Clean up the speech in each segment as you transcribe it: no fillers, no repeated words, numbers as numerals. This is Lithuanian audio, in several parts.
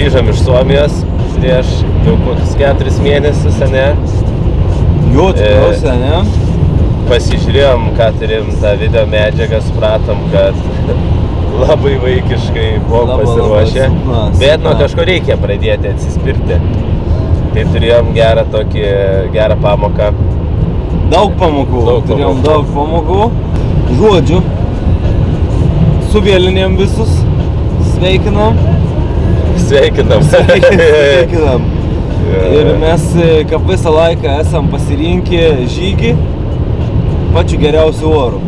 grįžom iš Suomijos prieš jau kokius 4 mėnesius, ne? Jo, tikriausia, ne? Pasižiūrėjom, ką turim tą video medžiagą, supratom, kad labai vaikiškai buvom pasiruošę, bet nuo kažko reikia pradėti atsispirti. Tai turėjom gerą pamoką. Daug pamokų, turėjom daug pamokų. Žodžiu, suvėlinėm visus, sveikinam. Ir mes kaip visą laiką esam pasirinkę žygį pačiu geriausiu oru.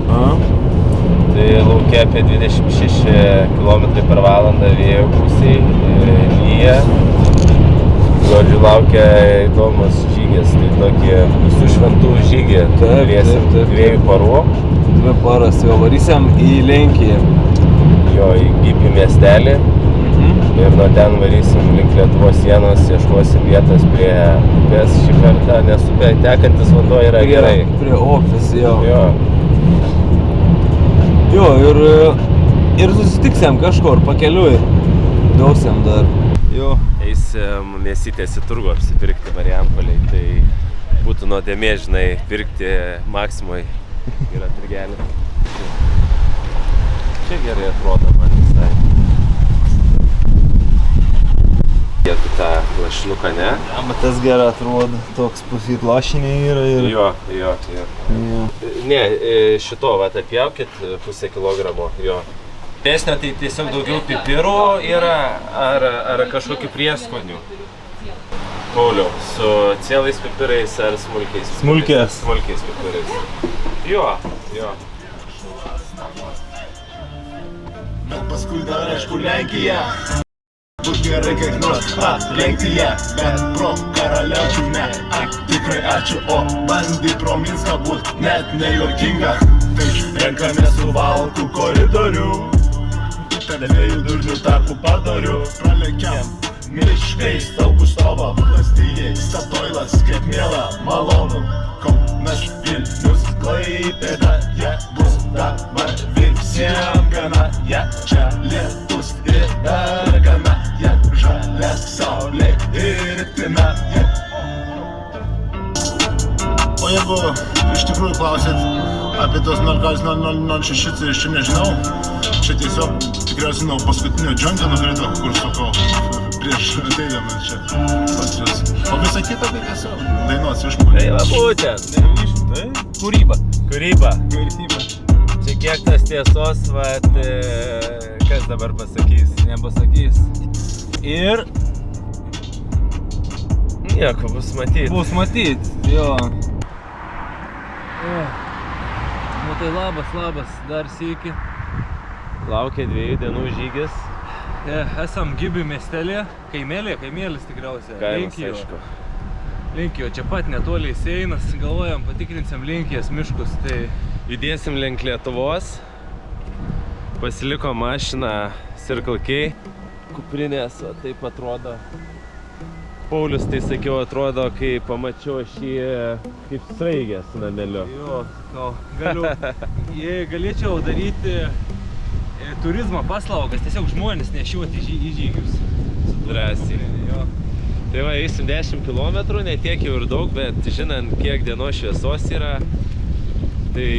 Tai laukia apie 26 km per valandą vėjo gūsiai lyja. Žodžiu, laukia įdomus žygis, tai tokį visų šventų žygį. Turėsim 2 parų. 2 paras, jau varysim į Lenkiją. Jo, į Gipių miestelį. Ir nuo ten varysim link Lietuvos sienos, ieškosim vietos prie upės šį kartą, nes upė tekantis vanduo yra gerai. Prie Opės, jo. Jo. Jo, ir susitiksim kažkur pakeliui. Dausim dar. Jo. Eisim mėsytės į turgų apsipirkti Marijampolėj, tai būtų nuodėmė, žinai, pirkti Maksimoj. Yra turgelį. Čia gerai atrodo man visai. Jėtų tą lašinuką, ne? Ja, bet tas gerai atrodo, toks pusyt lašiniai yra ir... Jo. Ne, šito, vat, atpjaukit pusę kilogramo, jo. Dėsnio tai tiesiog daugiau pipirų yra, ar kažkokių prieskonių? Pauliau, su cielais pipirais ar smulkiais? Smulkiais pipirais. Jo. Bet paskui dar aišku Lenkija. Būt gerai kiek nors lenktyje, bet pro karaliaučių ne. Tikrai ačiū, o bandy pro Minską būt net nejuokinga. Tai renkamės suvalkų koridorių, tarp 2 durnių tarpų padorių. Pralekiam miškais, saugų stovą, lastyjai, Statoilas, kaip miela, malonu. Kaunas, Vilnius, Klaipėda, jie bus dabar visiem gana. Jie čia lietus ir dargana, jie žalia saulė ir tina. O jeigu iš tikrųjų klausėt apie tos 0,006, tai aš čia nežinau. Čia tiesiog tikriausiai nuo paskutinio džonto nukrito, kur sakau, prieš ateidama čia pas jūs. O visą kitą tai tiesiog dainos išmokė. Tai va būtent. Tai kūryba. Čia kiek tas tiesos, vat, kas dabar pasakys? Nepasakys. Ir... Nieko, bus matyt. Jo. Nu tai labas, dar sykį. Laukia 2 dienų žygis. Esam Gibių miestelėje, kaimėlis tikriausiai. Kaimas, aišku. Lenkijo, čia pat netoliai Seinas, galvojam, patikrinsim Lenkijos miškus, tai... Judėsim link Lietuvos. Pasiliko mašiną Circle K. Kuprinės, o taip atrodo. Paulius, tai sakiau, atrodo, kai pamačiau šį kaip sraigę su nameliu. Jo, galėčiau daryti turizmo paslaugas, tiesiog žmonės nešiuoti į žygius. Drąsiai. Jo. Tai va, eisim 10 km, ne tiek jau ir daug, bet žinant, kiek dienos šviesos yra, tai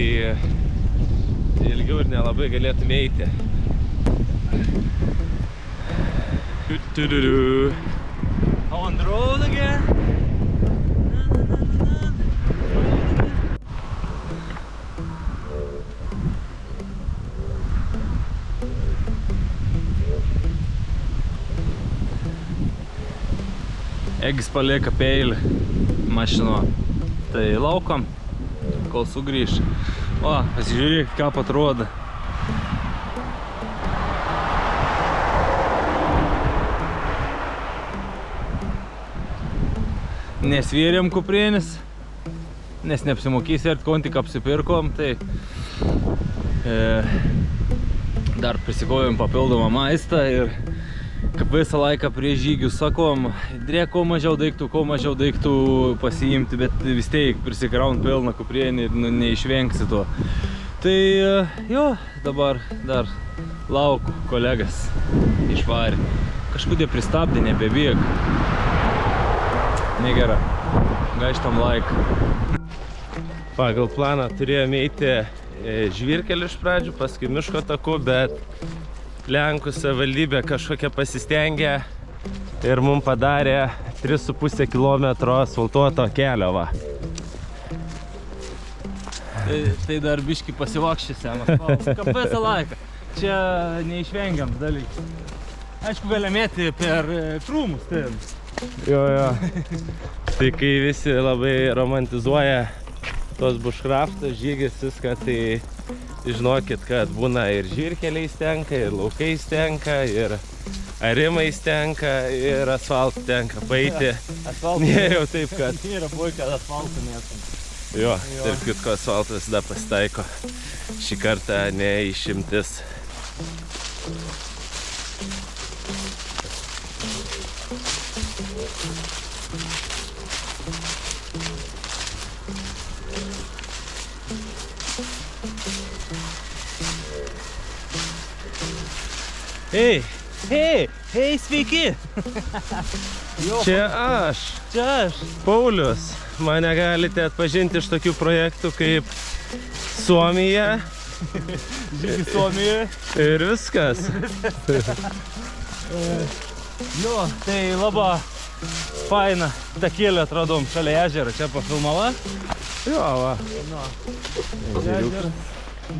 ilgiau ir nelabai galėtume eiti. On the road again. Egis palieka peilį mašino. Tai laukom, kol sugrįš. O, pasižiūrėk, ką atrodo. Nesvėrėm kuprėnis, nes neapsimokys ir kon tik apsipirkom, tai dar prisikojom papildomą maistą ir kaip visą laiką prie žygių sakom, drėk kuo mažiau daiktų pasiimti, bet vis tiek prisikraun pilną kuprėnį ir neišvengsi to. Tai jo, dabar dar lauku kolegas išvarė. kažkodėl pristabdė, nebebėg. Negera. Gaištam laiką. Pagal planą turėjome eiti žvyrkeliu iš pradžių, paskui miško taku, bet Lenkų savivaldybė kažkokia pasistengė ir mums padarė 3,5 km asfaltuoto kelio, va. Tai dar biškį pasivakščiusiam asfaltą. Ką visą laiką. Čia neišvengiam dalykai. Aišku, galimėti per krūmus. Jo. Tai kai visi labai romantizuoja tos bushcrafto žygis, viską, tai žinokit, kad būna ir žvyrkeliais tenka, ir laukais tenka, ir arimais tenka, ir asfaltų tenka paeiti. Nėra jau taip, kad... Nėra buvai, kad asfaltų nesam. Jo, taip kitko asfaltas visada pasitaiko. Šį kartą ne išimtis. Hei, sveiki! Čia aš, Paulius. Mane galite atpažinti iš tokių projektų kaip Suomija. Žygis Suomijoje. Ir viskas. Jo, tai labai faina takėlį atradom šalia ežero. Čia pafilmava. Jo, va. Ežeras,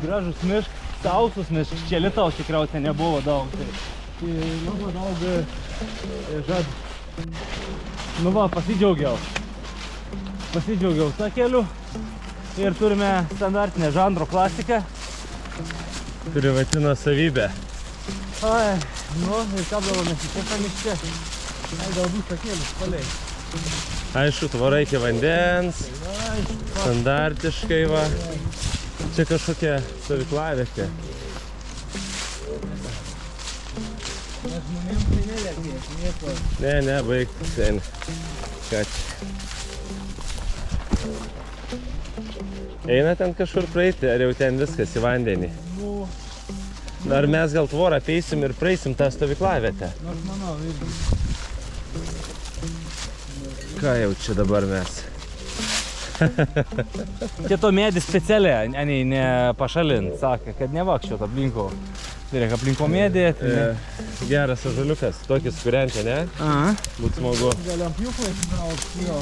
gražus miškas, sausus miškas. Čia lietaus tikriausiai nebuvo daug. Tai labai daug žad. Nu va, pasidžiaugiau takeliu ir turime standartinę žanro klasiką. Privatina savybė. Ai, nu, ir kabdavomės į čia miške. Ai, galbūt takelius palei. Aišku, tvora iki vandens. Standartiškai, va. Čia kažkokia stovyklavietė. Žmonėms tai nevertės, nieko. Ne, baigti ten. Ką čia? Eina ten kažkur praeiti, ar jau ten viskas į vandenį? Nu, Ar mes gal tvorą apeisim ir praeisim tą stovyklavietę? aš manau, irgi. Ką jau čia dabar mes? Čia to medį specialiai, ne pašalint, sakė, kad nevakščiot aplinko. Tai reikia aplinko medį. Geras ąžuoliukas, tokį skuriantį, ne? Aha. Būt smagu. Galiam pjūklai įsitraukti, jo.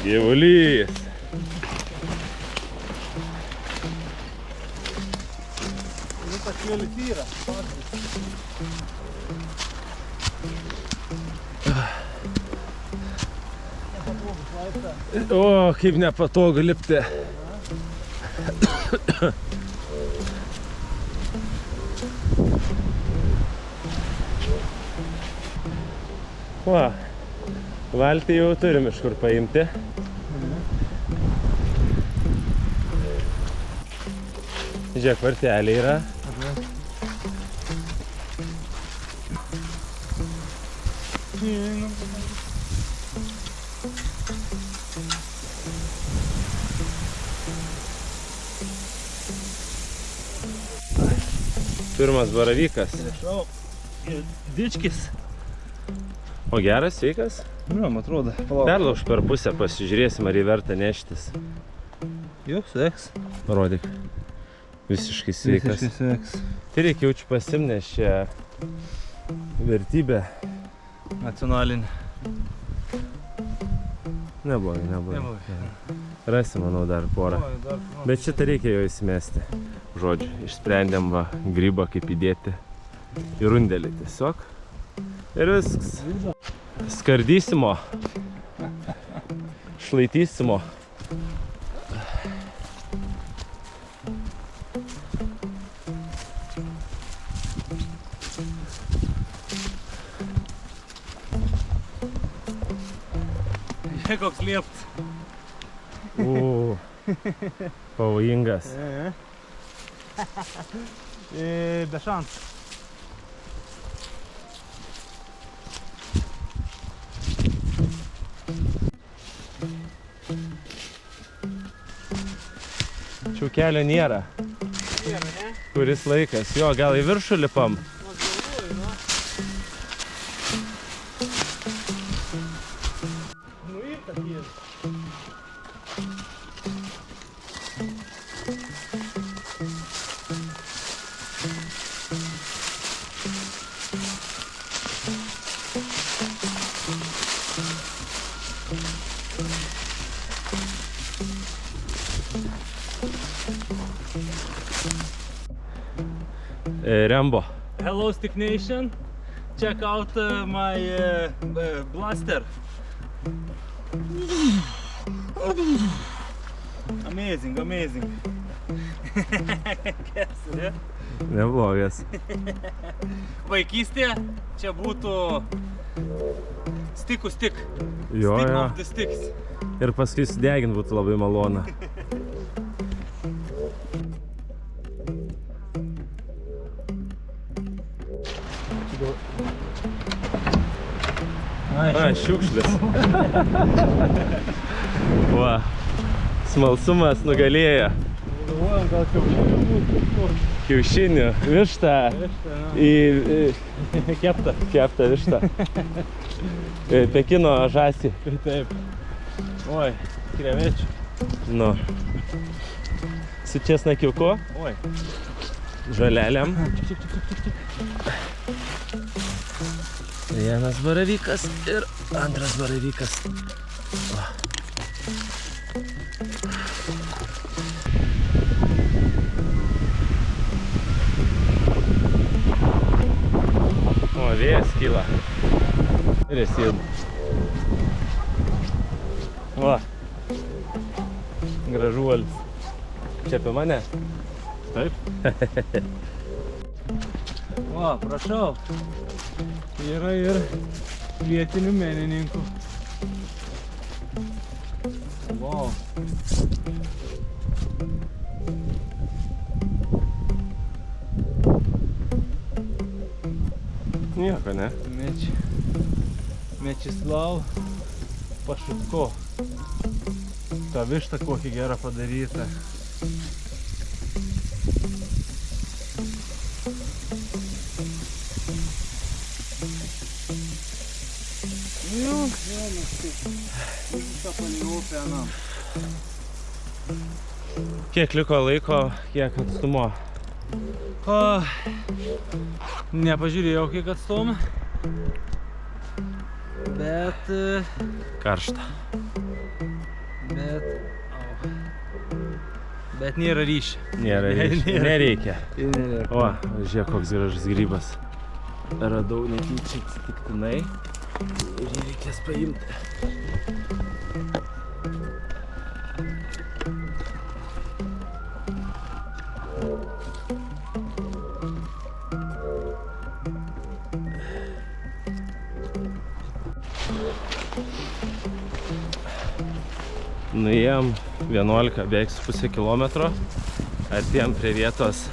Gyvulys. Visas kėlis yra. O, kaip nepatogu lipti. Va, valtį jau turim iš kur paimti. Žiūrėk, varteliai yra. Pirmas baravykas. Dičkis. O geras, sveikas? Nu, man atrodo. Perlauž per pusę, pasižiūrėsim, ar jį verta neštis. Jo, sveiks. Parodyk. Visiškai sveikas. Visiškai sveiks. Tai reikia jaučiu pasim, nes čia vertybė. Nacionalinė. Neblogai. Rasim, manau, dar porą. Bet šitą reikia jo įsimesti. Žodžiu, išsprendėm va grybą, kaip įdėti į rundelį tiesiog. Ir viskas. Skardysimo. Šlaitysimo. Žiūrėk, koks liept. Pavojingas. Be šansų. kelio nėra. Nėra, ne? Kuris laikas. Jo, gal į viršų lipam? Rembo. Hello Stick Nation, check out my blaster. Amazing, amazing. Neblogas. Vaikystė čia būtų stikų stik. Jo, Stick jo. of the sticks. Ir paskui sudegint būtų labai malona. A, šiukšlis. Va, smalsumas nugalėjo. Galvojam, gal kiaušinių būtų kažkur. Kiaušinių, vištą į keptą vištą. Pekino žąsį. Taip. Oi, krevečių. Nu. Su česnakiuku, Oi. žolelėm. Vienas baravykas ir antras baravykas. O, vėjas kyla. Ir esi. Va. Gražuolis. Čia apie mane? Taip. Va, prašau. Yra ir vietinių menininkų. Wow. Nieko, ne? Mečislav Pašutko. Ta višta kokį gerą padaryta. Kiek liko laiko, kiek atstumo? Nepažiūrėjau, kiek atstumą. Bet... Karšta. Bet nėra ryšio. Nėra ryšio. Nereikia. Nereikia. O, žiūrėk, koks gražus grybas. Radau netyčia atsitiktinai. Ir jį reikės paimti. Nuėjom 11, beveik su pusė kilometro. Artėjom prie vietos,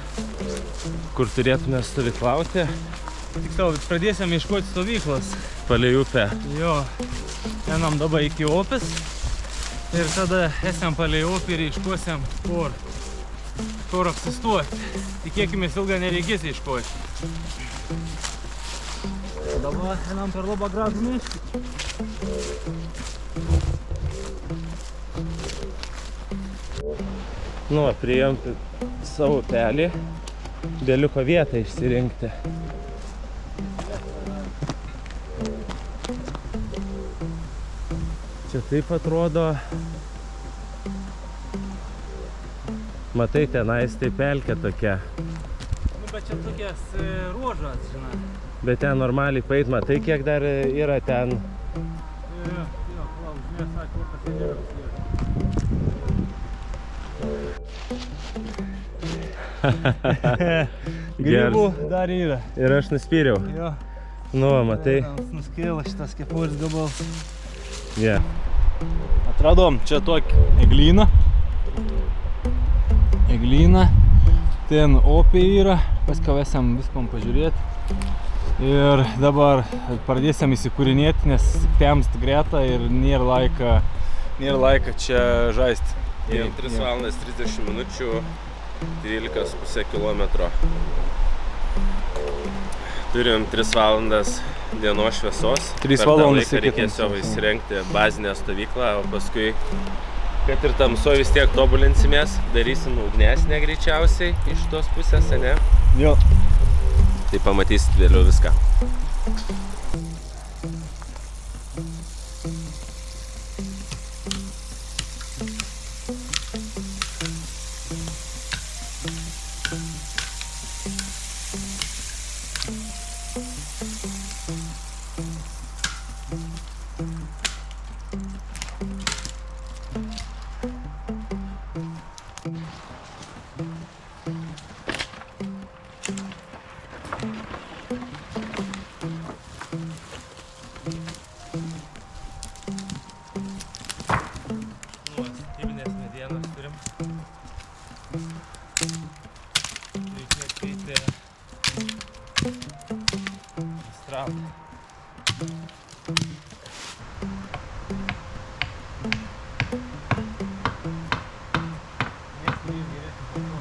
kur turėtume stovyklauti. Tiksliau, pradėsim ieškoti stovyklos. Palei upę. Jo, einam dabar iki upės. Ir tada esam palei upę ir ieškosim, kur apsistuoti. Tikėkimės, ilgą nereikės ieškoti. Dabar einam per labai gražų mišką. Nu, priėjom savo upelį, beliko vietą išsirinkti. Čia taip atrodo. Matai, tenais tai pelkė tokia. Nu, bet čia tokias ruožas, žinai. Bet ten normaliai paeit, matai, kiek dar yra ten. Jo, klau, žinai, sakė, kur tas nėra. Grybų dar yra. Ir aš nuspyriau. Jo. Nu, matai. Nuskėla šitas kepuris gabals. Yeah. Atradom čia tokį eglyną. Ten opė yra. Paskavėsim viskom pažiūrėti. Ir dabar pradėsim įsikūrinėti, nes temst greta ir nėra laika čia žaisti. Jau 3 valandas 30 minučių, 12,5 kilometro. Turim 3 valandas dienos šviesos. 3 valandas per tą laiką reikės jau įsirengti bazinę stovyklą, o paskui, kad ir tamsoj vis tiek tobulinsimės, darysim ugnesnę greičiausiai iš tos pusės, ne? Jo. Tai pamatysit vėliau viską.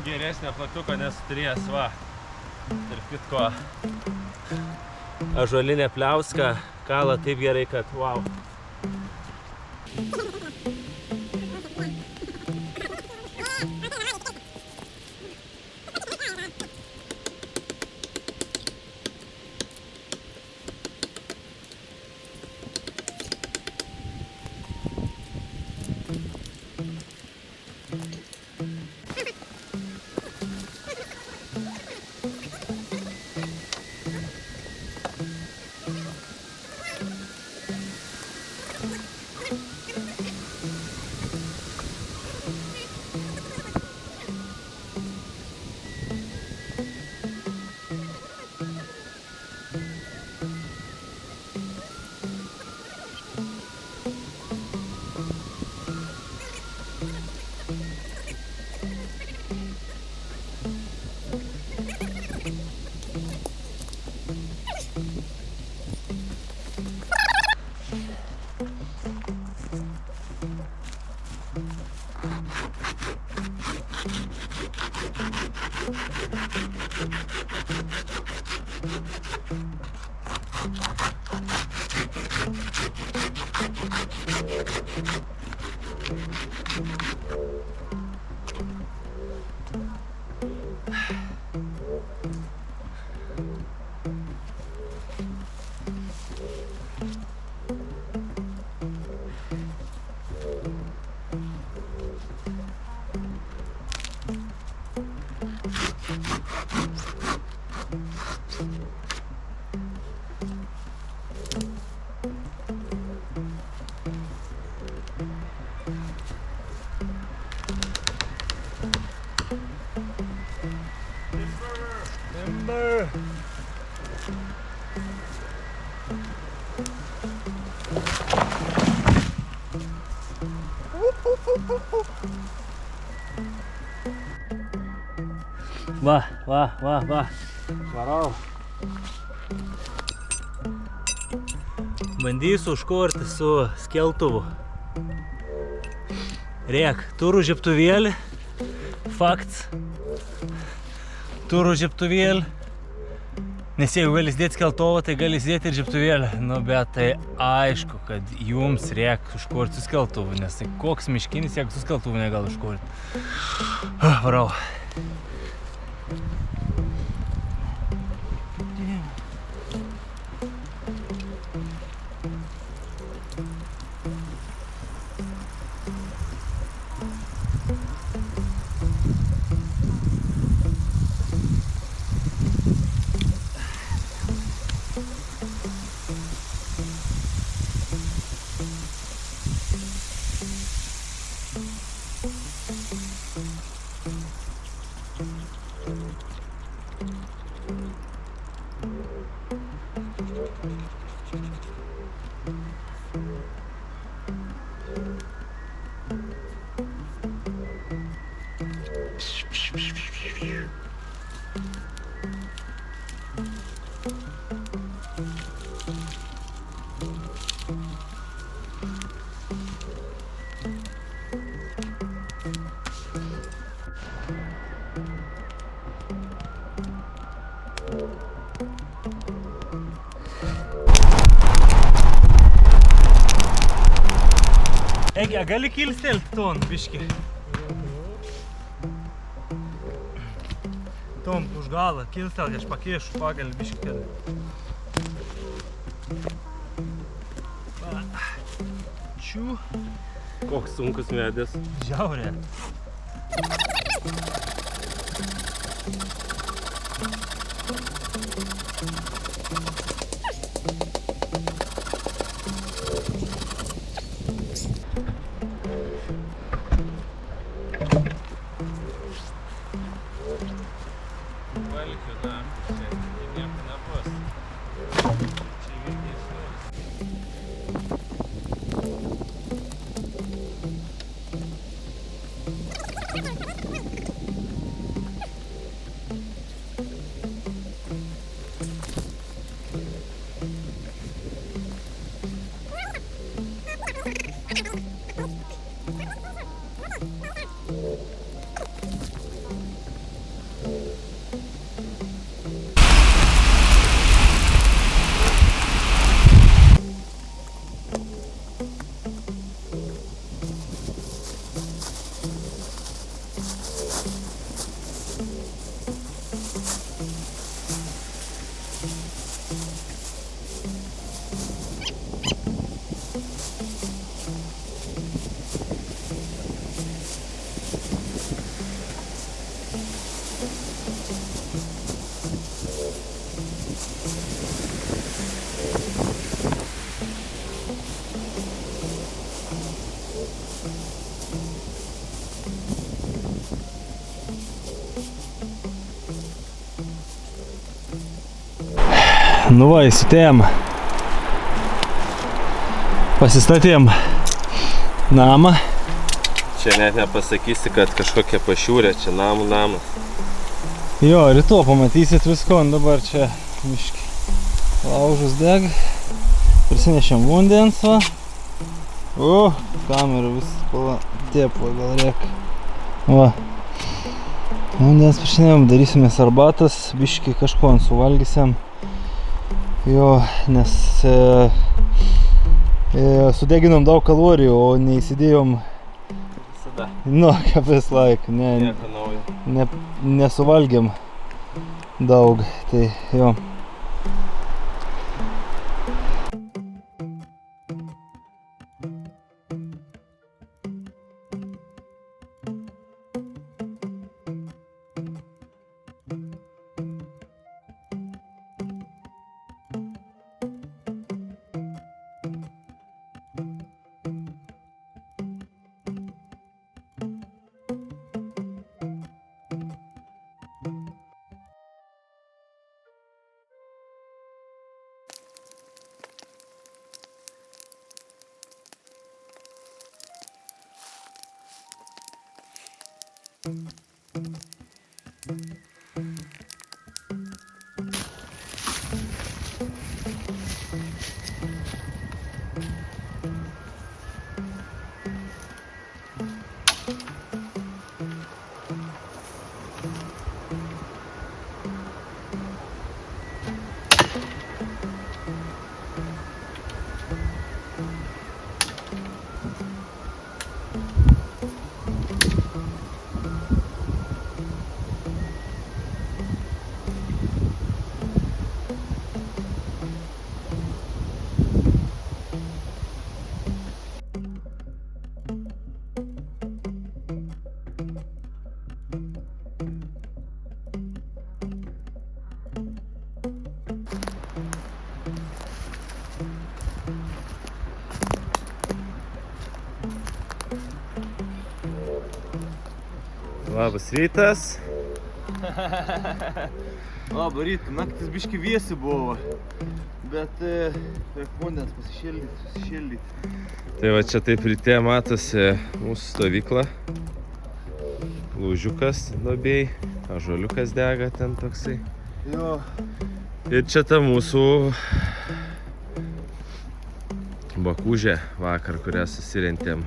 Geresnė plaktuko nesu turėjęs, va. Tarp kitko, ąžuolinė pliauska kala taip gerai, kad wow. Va. Varau. Bandysiu užkurti su skeltuvu. Rėk, turiu žiebtuvėlį. Fakts. Turiu žiebtuvėlį. Nes jeigu gali įsidėti skeltuvą, tai gali įsidėti ir žiebtuvėlį. Nu, bet tai aišku, kad jums reikia užkurti su skeltuvu, nes tai koks miškinis, jeigu su skeltuvu negali užkurti. Varau. Egi, gali kilstelti ton, biški? Tom už galą, kilstelti, aš pakėšu pagalį biški kėdai. Čiū. Koks sunkus medis. Žiaurė. Valkiu, na, čia nieko nebus. Čia irgi išleis. Nu va, įsitėjom. Pasistatėm namą. Čia net nepasakysi, kad kažkokia pašiūrė, čia namų namas. Jo, ryto pamatysit visko, dabar čia miški. Laužus deg. Prisinešėm vandens, va. Kamera vis spala tėpo, gal rėk. Va. Vandens prisinėjom, darysimės arbatas, biški kažko suvalgysim. Jo, nes sudeginom daug kalorijų, o neįsidėjom Visada. nu, kaip vis laik, Nieko naujo. nesuvalgėm daug, tai jo. Labas rytas. Labą rytą, naktis biški vėsi buvo, bet reik vandens pasišildyti. Tai va čia taip ryte matosi mūsų stovykla. Lūžiukas duobėj, ąžuoliukas dega ten toksai. Jo. Ir čia ta mūsų bakūžė vakar, kurią susirentėm.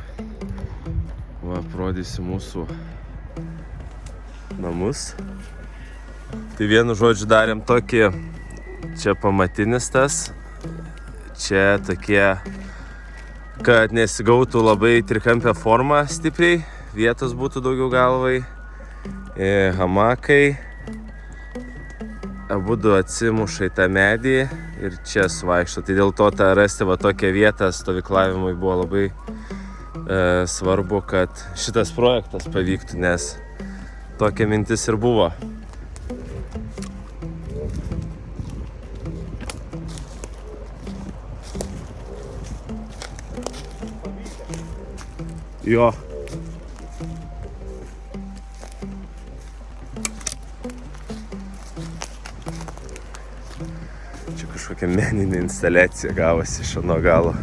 Va, parodysiu mūsų namus. Tai vienu žodžiu darėm tokį, čia pamatinis tas, čia tokie kad nesigautų labai trikampę formą stipriai, vietos būtų daugiau galvai. Hamakai. Abudu atsimuša į tą medį ir čia suvaikšto. Tai dėl to rasti va tokią vietą stovyklavimui buvo labai svarbu, kad šitas projektas pavyktų, nes tokia mintis ir buvo. Jo. Čia kažkokia meninė instaliacija gavosi iš ano galo.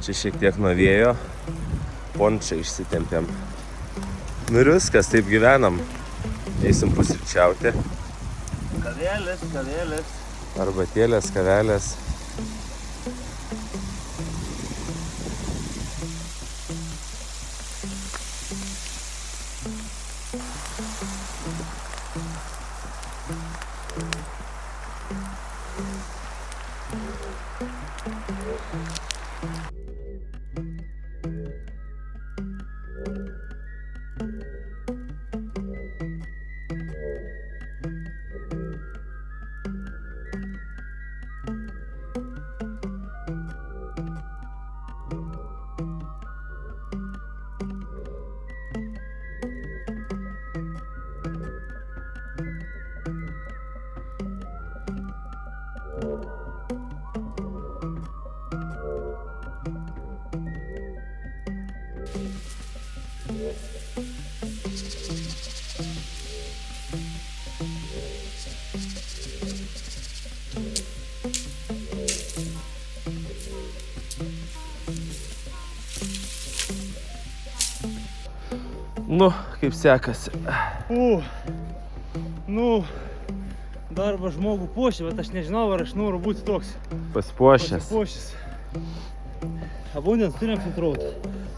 Čia šiek tiek nuo vėjo. Pončą išsitempėm. Nu ir viskas, taip gyvenam. Eisim pusryčiauti. Kavelės. Arbatėlės, kavelės. Nu, kaip sekasi. Darbą žmogų puošia, bet aš nežinau, ar aš noriu būti toks. Pasipuošęs. Abundens turim filtruoti.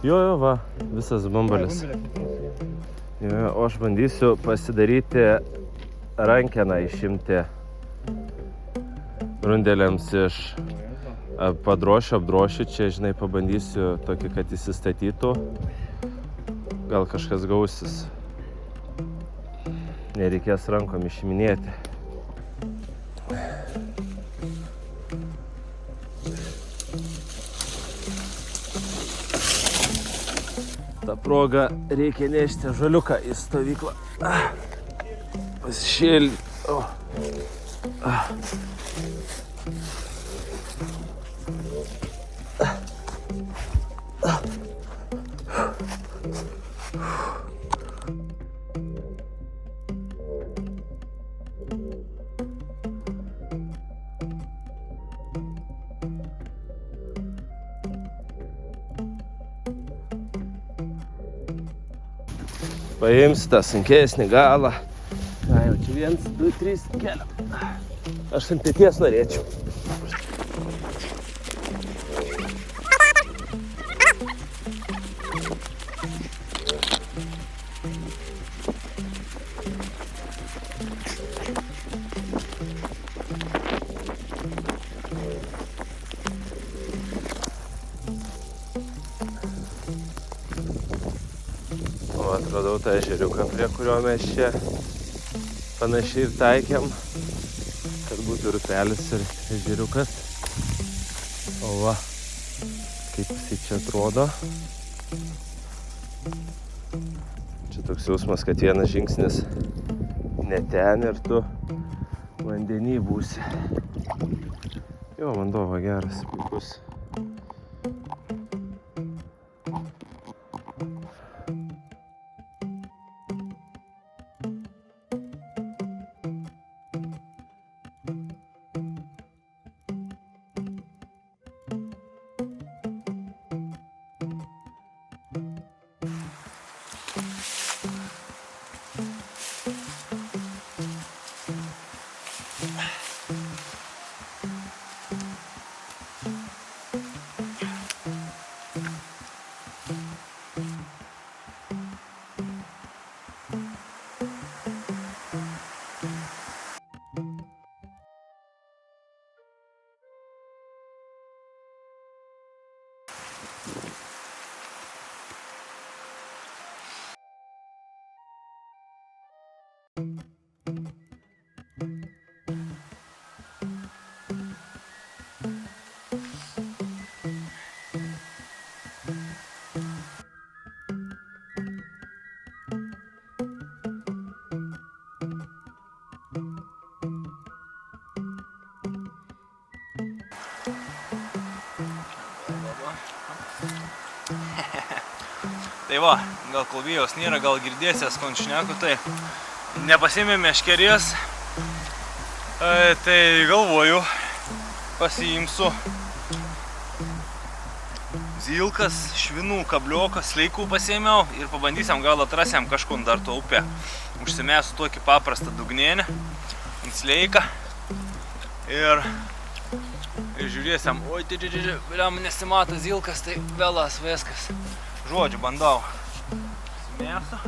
Jo, va, visas bambalis. Jo, o aš bandysiu pasidaryti rankeną, išimti rundeliams iš padrošių, apdrošių. Čia, žinai, pabandysiu tokį, kad įsistatytų. Gal kažkas gausis. Nereikės rankom išiminėti. Ta proga reikia nešti žaliuką į stovyklą. Pasišėlti. Paimsiu tą sunkesnį galą. Jau čia 1, 2, 3, keliam. Aš ant peties norėčiau. Atradau tą ežeriuką, prie kurio mes čia panašiai ir taikėm, kad būtų ir upelis ir ežeriukas. O va, kaip jisai čia atrodo. Čia toks jausmas, kad vienas žingsnis ne ten ir tu vandenį būsi. Jo, vanduo va geras, puikus. Tai va, gal klauvėjos nėra, gal girdėsės konšneku, tai nepasiėmė meškerės. Tai galvoju, pasiimsiu zylkas, švinų, kabliokas, sleikų pasiėmiau ir pabandysiam gal atrasiam kažkur dar to upę. Užsimėsiu tokį paprastą dugnėnį, ant sleiką ir žiūrėsiam, oi, vėliam nesimato zylkas, tai vėlas viskas. Žodžiu, bandau. Užsimėsiu.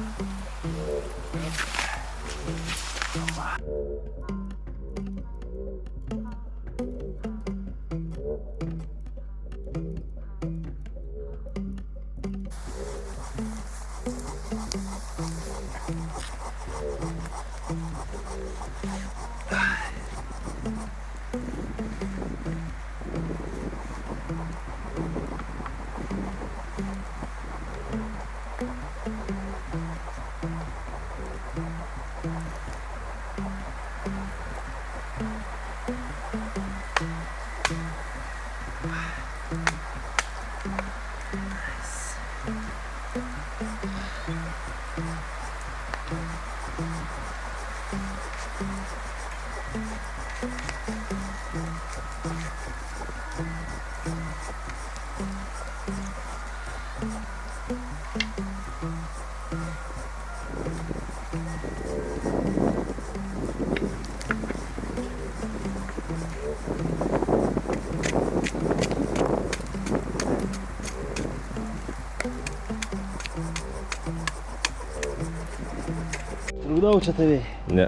Trukdau čia tavai? Ne.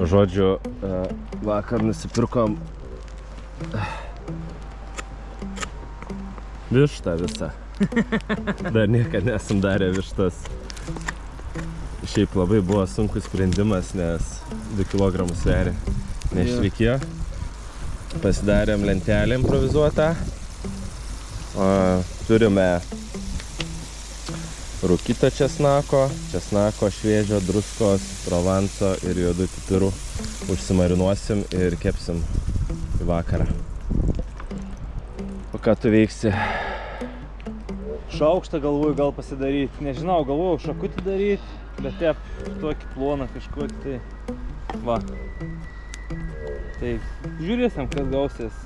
Žodžiu, vakar nusipirkom vištą visą. Dar niekada nesam darę vištas. Šiaip labai buvo sunkus sprendimas, nes 2 kg sveria. Neišreikėjo. Pasidarėm lentelę improvizuotą. Turime rūkyto česnako, šviežio, druskos, provanso ir juodų pipirų. Užsimarinuosim ir kepsim į vakarą. O ką tu veiksi? Šaukštą galvoju gal pasidaryti. Nežinau, galvoju šakutį daryti, bet tep tokį ploną kažkokį tai. Va. Tai žiūrėsim, kas gausis.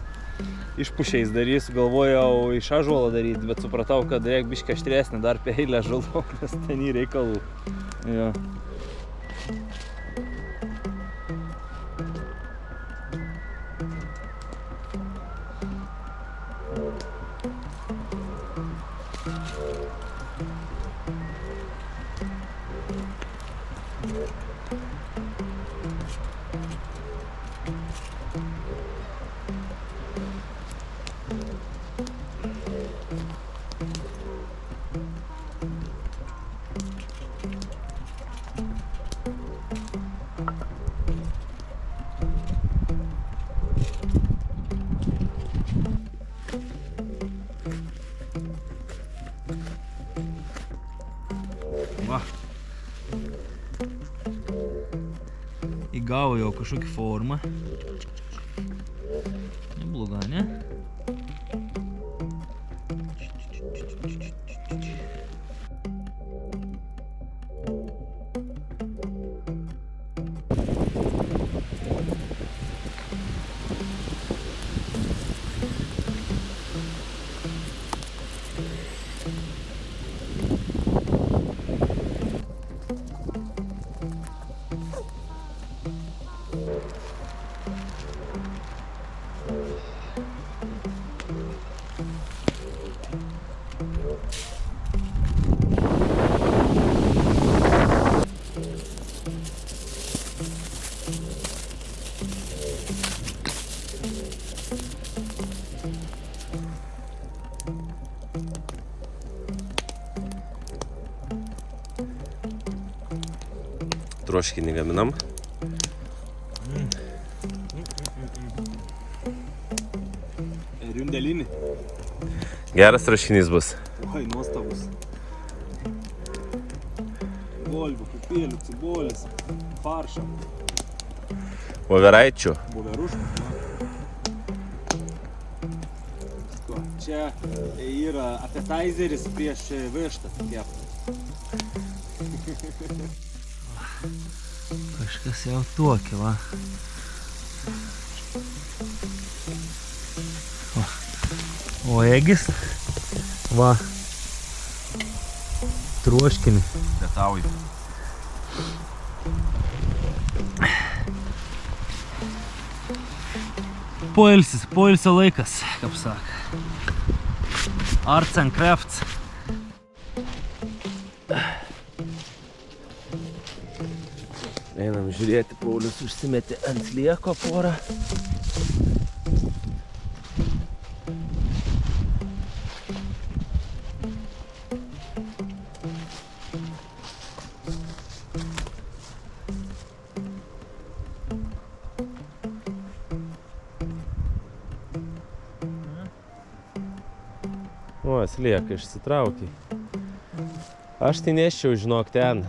Išpušiais darysiu, galvojau iš ąžuolo daryti, bet supratau, kad reik biškį aštresnį dar peilę ąžuolo, nes ten į reikalų. Jo. Va. Įgavo jau kažkokį formą. Nebloga, ne? Troškinį gaminam. Riundelinį. Geras troškinys bus. Oi, nuostabus. Volvių, pipėlių, cibolės, faršą. Voveraičių. Voveruškų. čia yra appetizeris prieš vištą keptą. Kažkas jau tuokia, va. O egis, va, troškinį. Detauju. Poilsio laikas, kaip saka. Arts and crafts. Einam žiūrėti, Paulius užsimetė ant slieko porą. O, slieka išsitraukiai. Aš tai neščiau, žinok, ten.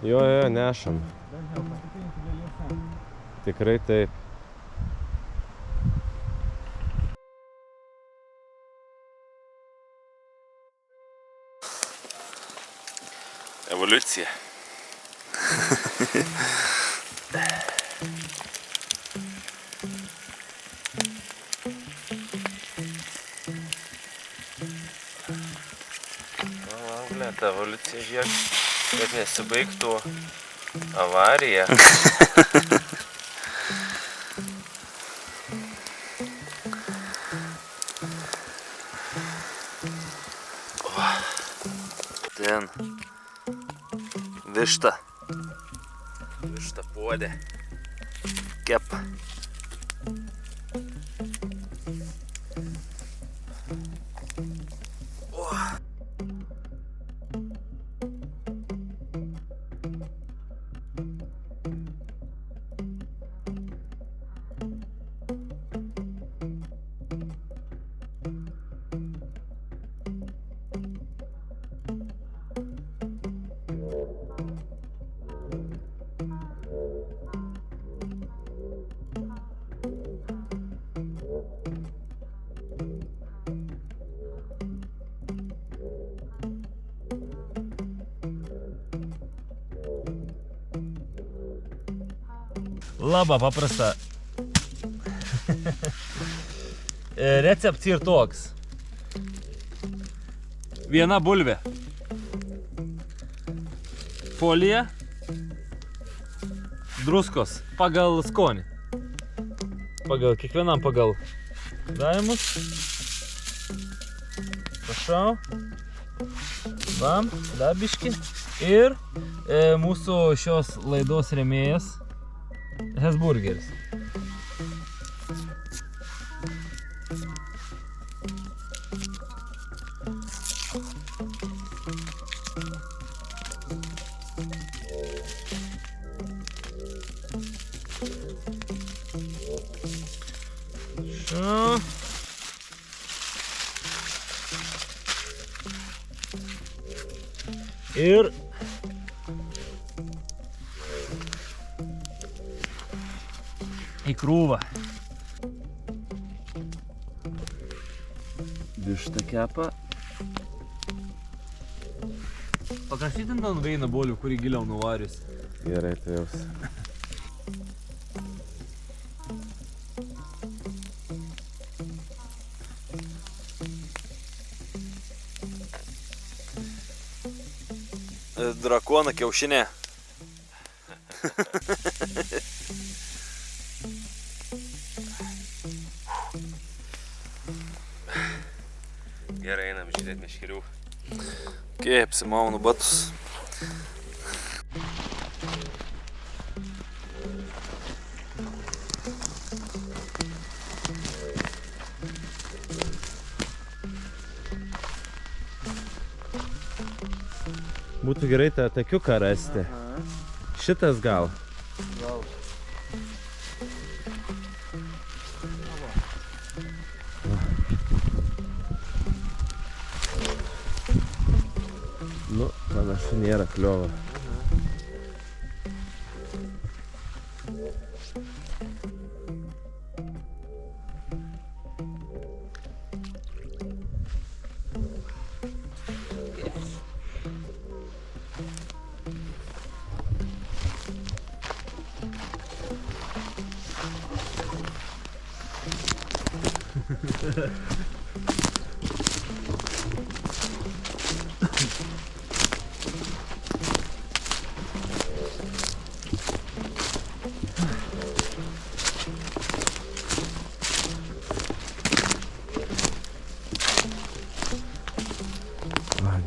Jo, nešam. Tikrai taip. Evoliucija. Ta evoliucija, žiūrėk, kad nesibaigtų avarija. Ten. Višta. Višta puodė. Kep. Labai paprasta. Recepts ir toks. Viena bulvė. Folija. Druskos. Pagal skonį. Kiekvienam pagal davimus. Prašau. Bam, dabiški. Ir mūsų šios laidos rėmėjas Hesburgeris. Ir į krūvą. Višta kepa. Pakrašytin ten veina bolių, kurį giliau nuvarius. Gerai, tai jaus. Drakono kiaušinė. Gerai, einam žiūrėti meškerių. Apsimaunu batus. Būtų gerai tą takiuką rasti. Šitas gal. Gal. Nu, panašu nėra kliova.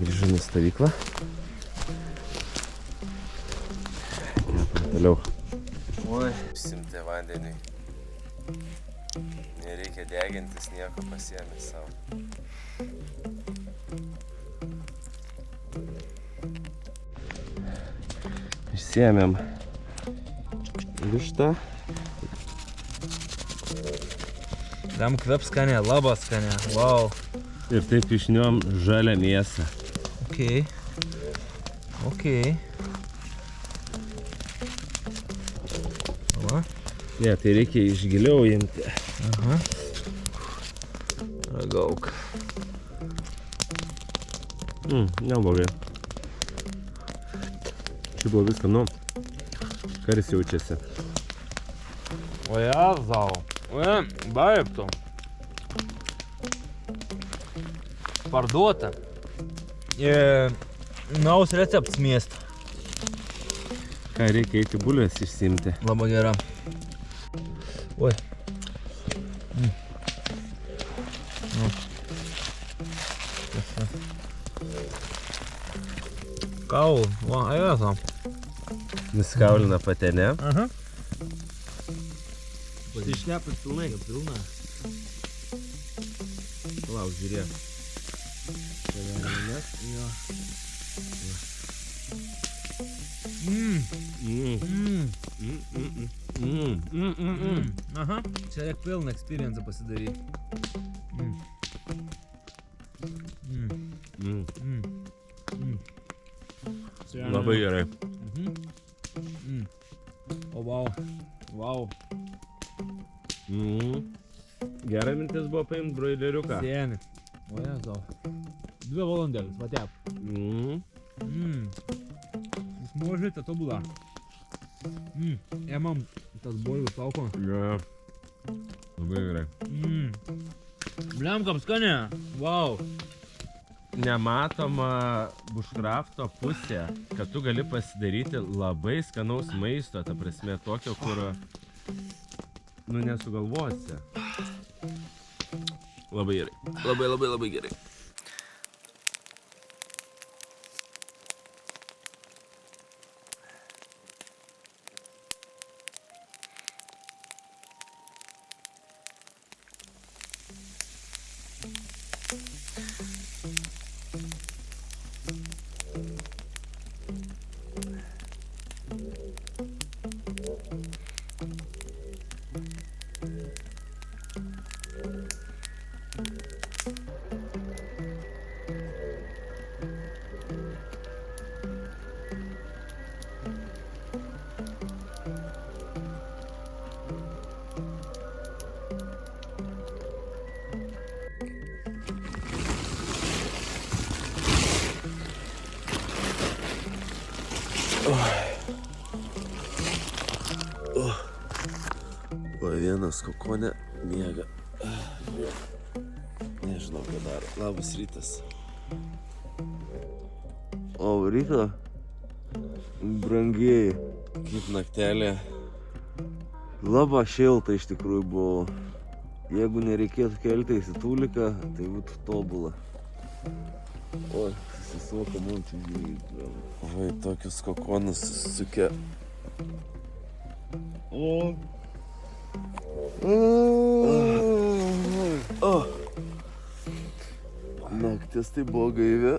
Grįžome į stovyklą. Toliau. Oi. Simti vandeniui. Nereikia degintis, nieko pasiėmė savo. Išsiėmėm vištą. Dam kvep skanė, labas skanė, wow. Ir taip išniom žalią mėsą. Okei. Okei. Va. Ne, tai reikia iš giliau imti. Aha. Ragauk. Neblogai. Šiaip buvo viską, nu, karis jaučiasi. O jazau. Baip tu. Parduota. Naus recepts miestą. Ką reikia eiti bulvės išsimti. Labai gera. Oi. Kaul, va, jazau. Nuskaulina patenė. Aha. Pasišnepit pilnai, kad pilna. Palauk, žiūrėk. Jo. Aha. Čia reik pilną experience pasidaryti. Labai gerai. O wow. Wow. Gera mintis buvo paimti broileriuką. Sėni. O jezau. 2 valandėlis, vatep. Smožite tobulą. Emam tas boilus lauko. Jo. Labai gerai. Blemkam skanė. Wow. Nematoma bushcrafto pusė, kad tu gali pasidaryti labai skanaus maisto, ta prasme tokio, kur nesugalvosi. Labai gerai. Labai gerai. O vienas kokone miega. Nežinau, ką daro. Labas rytas. O ryto? Brangiai. Kaip naktelė. Labai šilta iš tikrųjų buvo. Jeigu nereikėtų keltis į tūliką, tai būtų tobula. Oi, susisuoka man čia žiūrėjai. Oi, tokius kokonus susisukia. O. Naktis tai buvo gaivė.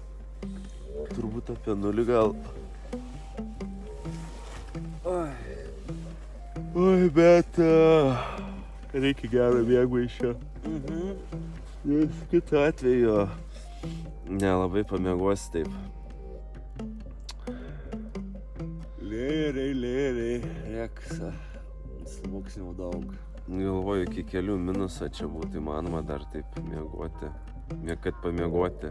Turbūt apie 0 gal. Oi, bet reikia gero miego iš čia. Nes kitą atveju nelabai pamiegosi taip. Lėriai. Reksa. Sluoksnių daug. Galvoju, iki kelių minusą čia būtų įmanoma dar taip miegoti. Kad pamiegoti.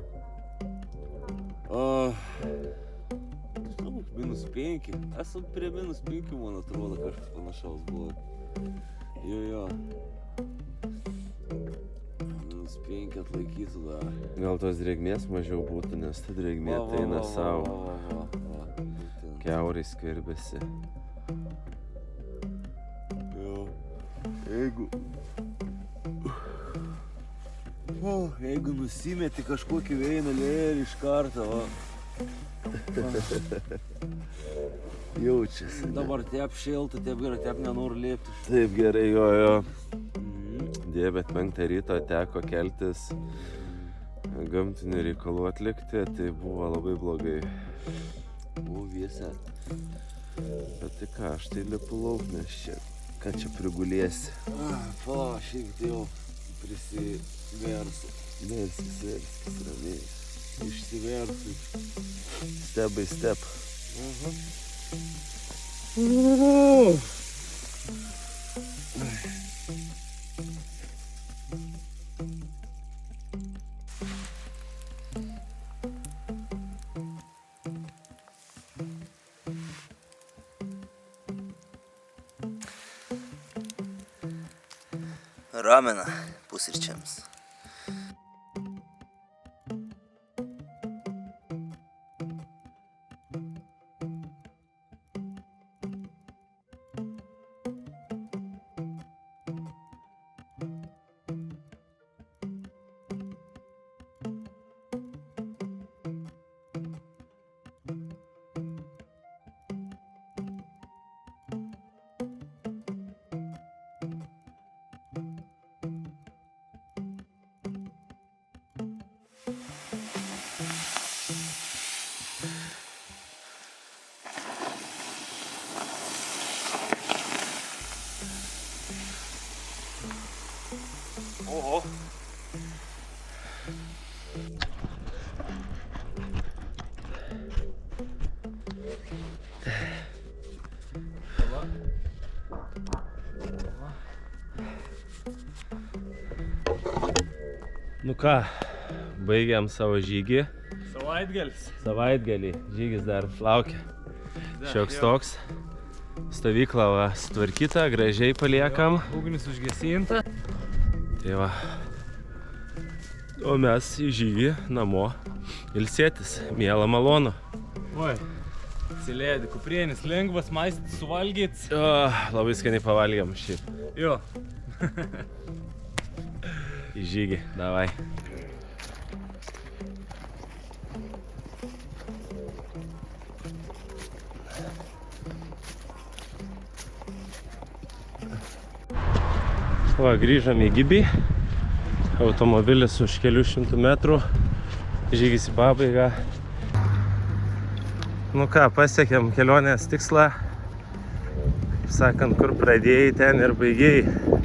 -5. Esu prie -5, man atrodo, kažkas panašaus buvo. Jo. kad laikytų dar. Gal tos drėgmės mažiau būtų, nes ta drėgmė tai eina savo. Kiaurai skverbėsi. Jo. Jeigu nusimeti kažkokį veinalėlį iš karto, va. Jaučiasi. Dabar tep šilta, tep gerai, tep nenoriu lėpti. Taip gerai, jo. Dieve, 5 ryto teko keltis gamtinių reikalų atlikti, tai buvo labai blogai. Buvo vėsa. Bet tai ką, aš tai lipu lauk, nes čia, ką čia prigulėsi. Šiaip tai jau prisiversiu. Verskis, ramiai. Išsiversiu. Step by step. Ramena pusryčiams. Oho. Nu ką, baigiam savo žygį. Savaitgalį. Žygis dar laukia. Šioks toks. Stovykla va sutvarkyta, gražiai paliekam. Ugnis užgesinta. Tai va. O mes į žygį namo ilsėtis. Miela malonu. Oi, atsileidė kuprienis, lengvas maistas suvalgyt. Labai skaniai pavalgiam šiaip. Jo. Į žygį, davai. Va, grįžom į Gibį. Automobilis už kelių šimtų metrų. Žygis į pabaigą. Nu ką, pasiekėm kelionės tikslą. Kaip sakant, kur pradėjai, ten ir baigėjai.